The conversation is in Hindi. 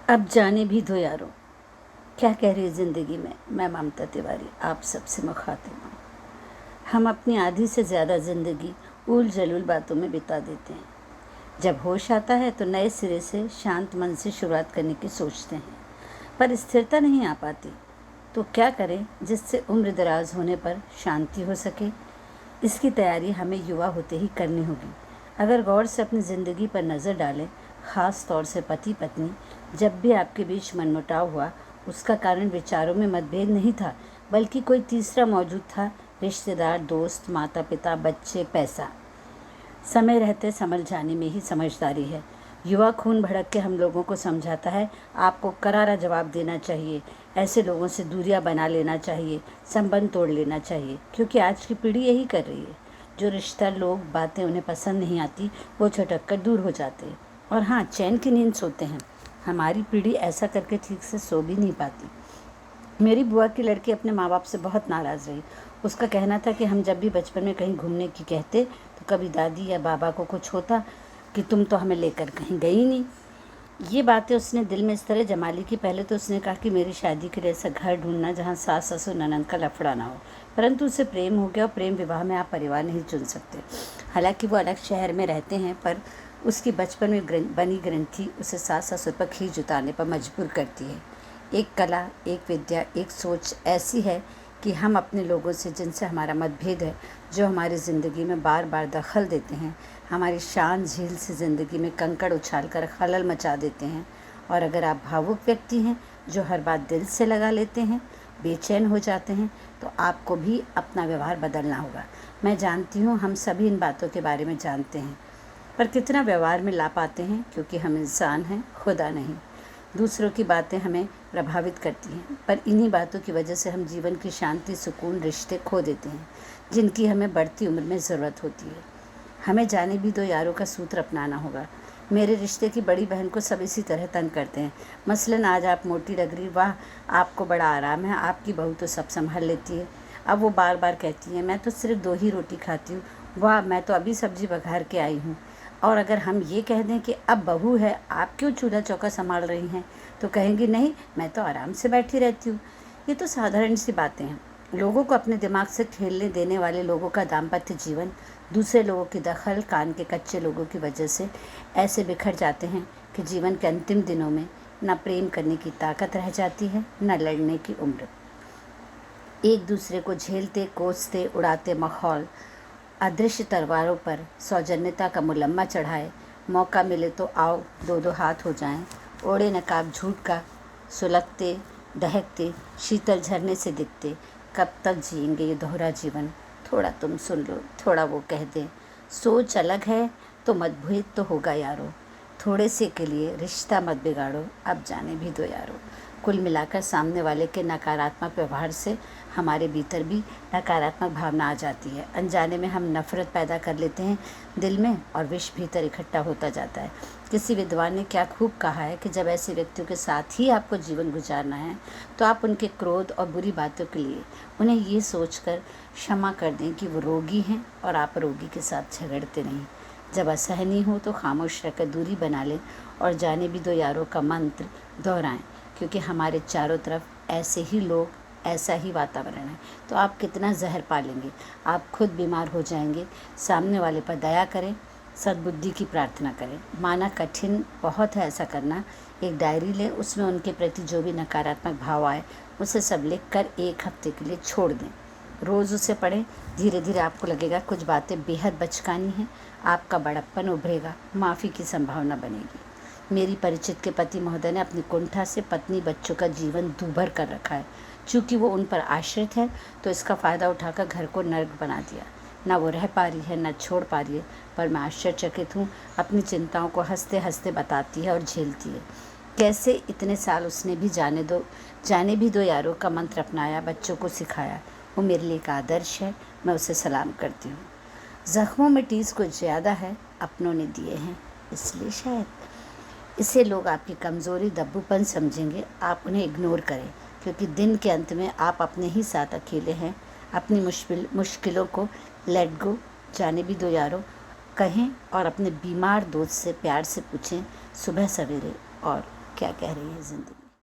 अब जाने भी दो यारो, क्या कह रही है ज़िंदगी में। मैं ममता तिवारी आप सबसे मुखातिब हूँ। हम अपनी आधी से ज़्यादा ज़िंदगी उल जलूल बातों में बिता देते हैं। जब होश आता है तो नए सिरे से शांत मन से शुरुआत करने की सोचते हैं, पर स्थिरता नहीं आ पाती। तो क्या करें जिससे उम्र दराज होने पर शांति हो सके। इसकी तैयारी हमें युवा होते ही करनी होगी। अगर गौर से अपनी ज़िंदगी पर नज़र डालें, ख़ास तौर से पति पत्नी, जब भी आपके बीच मनमुटाव हुआ, उसका कारण विचारों में मतभेद नहीं था, बल्कि कोई तीसरा मौजूद था। रिश्तेदार, दोस्त, माता पिता, बच्चे, पैसा। समय रहते संभल जाने में ही समझदारी है। युवा खून भड़क के हम लोगों को समझाता है, आपको करारा जवाब देना चाहिए, ऐसे लोगों से दूरियां बना लेना चाहिए, संबंध तोड़ लेना चाहिए, क्योंकि आज की पीढ़ी यही कर रही है। जो रिश्ता, लोग, बातें उन्हें पसंद नहीं आती, वो झटक कर दूर हो जाते हैं। और हाँ, चैन की नींद सोते हैं। हमारी पीढ़ी ऐसा करके ठीक से सो भी नहीं पाती। मेरी बुआ की लड़की अपने माँ बाप से बहुत नाराज़ रही। उसका कहना था कि हम जब भी बचपन में कहीं घूमने की कहते तो कभी दादी या बाबा को कुछ होता कि तुम तो हमें लेकर कहीं गई नहीं। ये बातें उसने दिल में इस तरह जमा ली कि पहले तो उसने कहा कि मेरी शादी के लिए ऐसा घर ढूंढना जहाँ सास ससुर ननद का लफड़ा ना हो। परंतु उसे प्रेम हो गया, और प्रेम विवाह में आप परिवार नहीं चुन सकते। हालांकि वो अलग शहर में रहते हैं, पर उसकी बचपन में बनी ग्रंथि उसे सास ससुर पर खींच उतारने पर मजबूर करती है। एक कला, एक विद्या, एक सोच ऐसी है कि हम अपने लोगों से, जिनसे हमारा मतभेद है, जो हमारी ज़िंदगी में बार बार दखल देते हैं, हमारी शान झील से ज़िंदगी में कंकड़ उछाल कर खलल मचा देते हैं। और अगर आप भावुक व्यक्ति हैं जो हर बात दिल से लगा लेते हैं, बेचैन हो जाते हैं, तो आपको भी अपना व्यवहार बदलना होगा। मैं जानती हूँ हम सभी इन बातों के बारे में जानते हैं, पर कितना व्यवहार में ला पाते हैं, क्योंकि हम इंसान हैं, खुदा नहीं। दूसरों की बातें हमें प्रभावित करती हैं, पर इन्हीं बातों की वजह से हम जीवन की शांति, सुकून, रिश्ते खो देते हैं, जिनकी हमें बढ़ती उम्र में ज़रूरत होती है। हमें जाने भी दो यारों का सूत्र अपनाना होगा। मेरे रिश्ते की बड़ी बहन को सब इसी तरह तंग करते हैं। मसलन आज आप मोटी लग रही, वाह आपको बड़ा आराम है, आपकी बहू तो सब संभाल लेती है। अब वो बार बार कहती है, मैं तो सिर्फ 2 ही रोटी खाती हूँ, वाह मैं तो अभी सब्जी बघार के आई हूँ। और अगर हम ये कह दें कि अब बहू है, आप क्यों चूल्हा चौका संभाल रही हैं, तो कहेंगी नहीं मैं तो आराम से बैठी रहती हूँ। ये तो साधारण सी बातें हैं। लोगों को अपने दिमाग से खेलने देने वाले लोगों का दाम्पत्य जीवन दूसरे लोगों की दखल, कान के कच्चे लोगों की वजह से ऐसे बिखर जाते हैं कि जीवन के अंतिम दिनों में न प्रेम करने की ताकत रह जाती है, न लड़ने की उम्र। एक दूसरे को झेलते, कोसते, उड़ाते माहौल, अदृश्य तलवारों पर सौजन्यता का मुलम्मा चढ़ाए। मौका मिले तो आओ 2-2 हाथ हो जाएं, ओढ़े नकाब झूठ का, सुलगते, दहकते, शीतल झरने से दिखते। कब तक जिएंगे ये दोहरा जीवन। थोड़ा तुम सुन लो, थोड़ा वो कह दे। सोच अलग है तो मतभेद तो होगा यारो, थोड़े से के लिए रिश्ता मत बिगाड़ो, अब जाने भी दो यारो। कुल मिलाकर सामने वाले के नकारात्मक व्यवहार से हमारे भीतर भी नकारात्मक भावना आ जाती है। अनजाने में हम नफ़रत पैदा कर लेते हैं दिल में, और विष भीतर इकट्ठा होता जाता है। किसी विद्वान ने क्या खूब कहा है कि जब ऐसे व्यक्तियों के साथ ही आपको जीवन गुजारना है, तो आप उनके क्रोध और बुरी बातों के लिए उन्हें ये सोचकर क्षमा कर दें कि वो रोगी हैं और आप रोगी के साथ झगड़ते नहीं। जब असहनीय हो तो खामोश रहकर दूरी बना लें और जाने भी दो यारों का मंत्र दोहराएं, क्योंकि हमारे चारों तरफ ऐसे ही लोग, ऐसा ही वातावरण है। तो आप कितना जहर पालेंगे, आप खुद बीमार हो जाएंगे। सामने वाले पर दया करें, सद्बुद्धि की प्रार्थना करें। माना कठिन बहुत है ऐसा करना। एक डायरी लें, उसमें उनके प्रति जो भी नकारात्मक भाव आए उसे सब लिख कर 1 हफ्ते के लिए छोड़ दें। रोज़ उसे पढ़ें। धीरे धीरे आपको लगेगा कुछ बातें बेहद बचकानी हैं, आपका बड़प्पन उभरेगा, माफ़ी की संभावना बनेगी। मेरी परिचित के पति महोदय ने अपनी कुंठा से पत्नी बच्चों का जीवन दूभर कर रखा है। चूँकि वो उन पर आश्रित है, तो इसका फ़ायदा उठाकर घर को नर्क बना दिया। ना वो रह पा रही है, ना छोड़ पा रही है, पर मैं आश्चर्यचकित हूँ। अपनी चिंताओं को हंसते हंसते बताती है और झेलती है। कैसे इतने साल उसने भी जाने भी दो यारों का मंत्र अपनाया, बच्चों को सिखाया। वो मेरे लिए एक आदर्श है, मैं उसे सलाम करती हूँ। ज़ख्मों में टीस कुछ ज़्यादा है, अपनों ने दिए हैं, इसलिए शायद इसे लोग आपकी कमज़ोरी, दब्बूपन समझेंगे। आप उन्हें इग्नोर करें, क्योंकि दिन के अंत में आप अपने ही साथ अकेले हैं। अपनी मुश्किलों को लेट गो, जाने भी दो यारों कहें, और अपने बीमार दोस्त से प्यार से पूछें सुबह सवेरे, और क्या कह रही है ज़िंदगी।